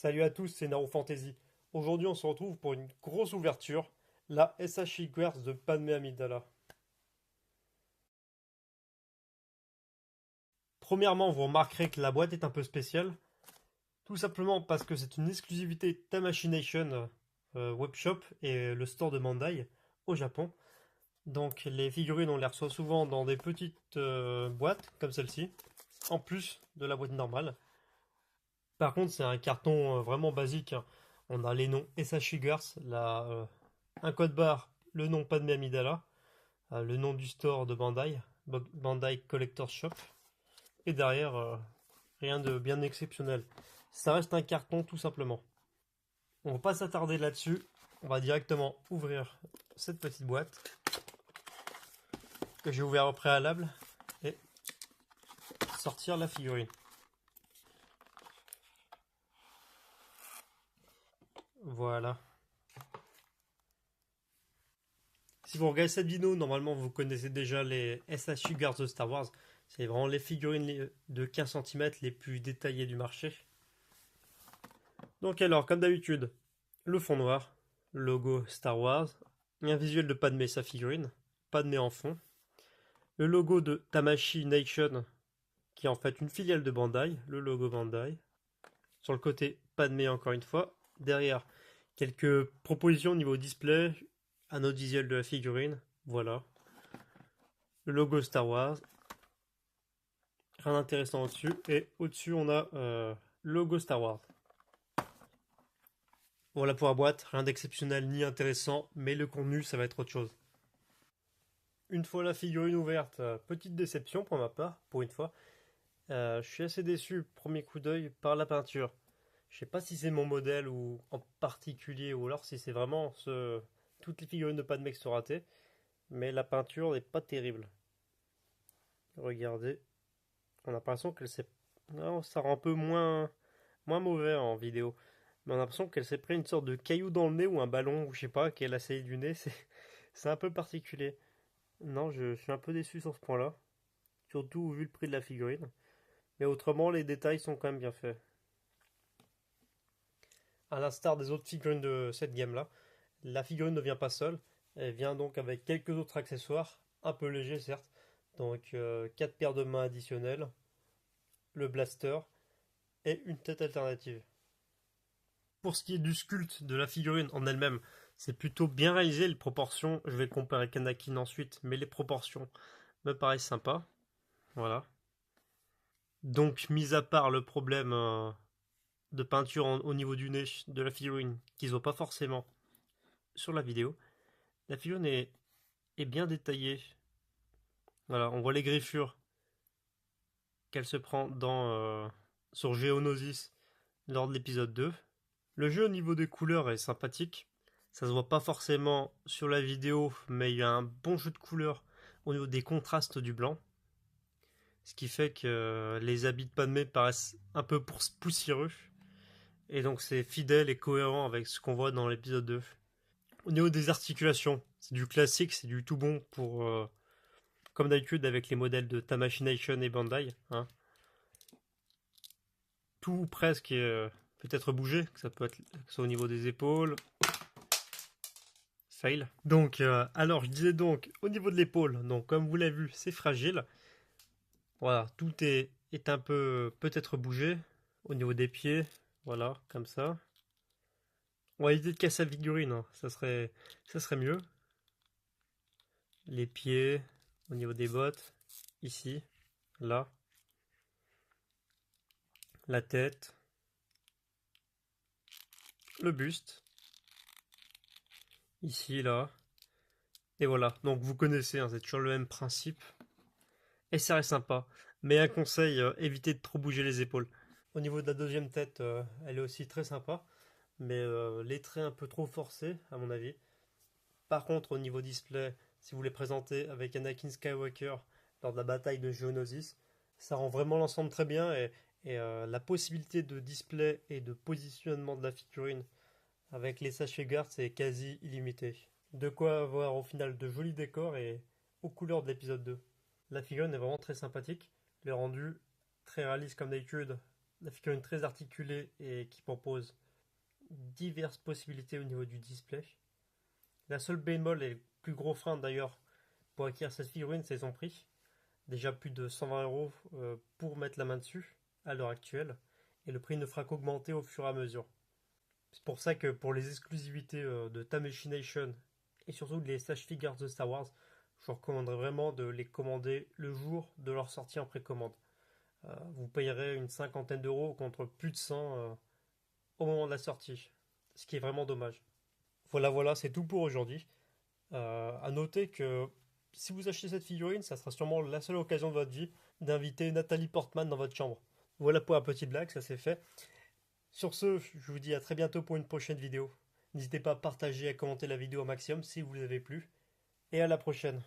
Salut à tous, c'est Naro Fantasy. Aujourd'hui, on se retrouve pour une grosse ouverture, la SH Figures de Padmé Amidala. Premièrement, vous remarquerez que la boîte est un peu spéciale, tout simplement parce que c'est une exclusivité Tamashii Webshop et le store de Bandai au Japon. Donc les figurines, on les reçoit souvent dans des petites boîtes comme celle-ci, en plus de la boîte normale. Par contre, c'est un carton vraiment basique, hein. On a les noms SH Figures, un code barre, le nom Padmé Amidala, le nom du store de Bandai, Bandai Collector Shop, et derrière, rien de bien exceptionnel. Ça reste un carton tout simplement. On va pas s'attarder là-dessus, on va directement ouvrir cette petite boîte que j'ai ouvert au préalable et sortir la figurine. Voilà. Si vous regardez cette vidéo, normalement vous connaissez déjà les SH Figures de Star Wars. C'est vraiment les figurines de 15 cm les plus détaillées du marché. Donc alors, comme d'habitude, le fond noir, logo Star Wars, un visuel de Padmé sa figurine, Padmé en fond, le logo de Tamashii Nation, qui est en fait une filiale de Bandai, le logo Bandai. Sur le côté, Padmé encore une fois. Derrière, quelques propositions au niveau display, un autre visuel de la figurine, voilà. Le logo Star Wars, rien d'intéressant au-dessus. Et au-dessus, on a logo Star Wars. Voilà pour la boîte, rien d'exceptionnel ni intéressant, mais le contenu, ça va être autre chose. Une fois la figurine ouverte, petite déception pour ma part, pour une fois. Je suis assez déçu, premier coup d'œil, par la peinture. Je sais pas si c'est mon modèle ou en particulier, ou alors si c'est vraiment toutes les figurines de Padmé qui sont ratées, mais la peinture n'est pas terrible. Regardez, on a l'impression qu'elle s'est... Non, ça rend un peu moins mauvais en vidéo. Mais on a l'impression qu'elle s'est pris une sorte de caillou dans le nez ou un ballon, ou je sais pas, qu'elle a sailli du nez. C'est un peu particulier. Non, je suis un peu déçu sur ce point-là. Surtout vu le prix de la figurine. Mais autrement, les détails sont quand même bien faits. À l'instar des autres figurines de cette gamme-là, la figurine ne vient pas seule. Elle vient donc avec quelques autres accessoires, un peu légers certes. Donc 4 paires de mains additionnelles, le blaster et une tête alternative. Pour ce qui est du sculpte de la figurine en elle-même, c'est plutôt bien réalisé. Les proportions, je vais le comparer avec Anakin ensuite, mais les proportions me paraissent sympas. Voilà. Donc, mis à part le problème de peinture au niveau du nez de la figurine, qu'ils voient pas forcément sur la vidéo, la figurine est bien détaillée. Voilà, on voit les griffures qu'elle se prend sur Geonosis lors de l'épisode 2. Le jeu au niveau des couleurs est sympathique. Ça se voit pas forcément sur la vidéo, mais il y a un bon jeu de couleurs au niveau des contrastes du blanc. Ce qui fait que les habits de Padmé paraissent un peu poussiéreux. Et donc c'est fidèle et cohérent avec ce qu'on voit dans l'épisode 2. Au niveau des articulations, c'est du classique, c'est du tout bon pour... comme d'habitude avec les modèles de Tamashii Nation et Bandai, hein. Tout presque peut être bougé, que ça peut être que ce soit au niveau des épaules. Fail. Donc, alors je disais donc au niveau de l'épaule, donc comme vous l'avez vu, c'est fragile. Voilà, est un peu peut-être bougé au niveau des pieds, voilà, comme ça. On va éviter de casser la figurine, hein. Ça serait mieux. Les pieds, au niveau des bottes, ici, là, la tête, le buste, ici, là. Et voilà, donc vous connaissez, hein, c'est toujours le même principe. Et ça reste sympa. Mais un conseil, évitez de trop bouger les épaules. Au niveau de la deuxième tête, elle est aussi très sympa, mais les traits un peu trop forcés, à mon avis. Par contre, au niveau display, si vous les présentez avec Anakin Skywalker lors de la bataille de Geonosis, ça rend vraiment l'ensemble très bien et la possibilité de display et de positionnement de la figurine avec les sachets garde, c'est quasi illimité. De quoi avoir au final de jolis décors et aux couleurs de l'épisode 2. La figurine est vraiment très sympathique, le rendu très réaliste comme d'habitude La figurine très articulée et qui propose diverses possibilités au niveau du display. La seule bémol et le plus gros frein d'ailleurs pour acquérir cette figurine, c'est son prix. Déjà plus de 120 € pour mettre la main dessus à l'heure actuelle. Et le prix ne fera qu'augmenter au fur et à mesure. C'est pour ça que pour les exclusivités de Tamachination et surtout les Slash Figures de Star Wars, je vous recommanderais vraiment de les commander le jour de leur sortie en précommande. Vous payerez une cinquantaine d'euros contre plus de 100 au moment de la sortie, ce qui est vraiment dommage. Voilà, c'est tout pour aujourd'hui. À noter que si vous achetez cette figurine, ça sera sûrement la seule occasion de votre vie d'inviter Nathalie Portman dans votre chambre. Voilà pour la petite blague, ça c'est fait. Sur ce, je vous dis à très bientôt pour une prochaine vidéo. N'hésitez pas à partager et à commenter la vidéo au maximum si vous avez plu. Et à la prochaine.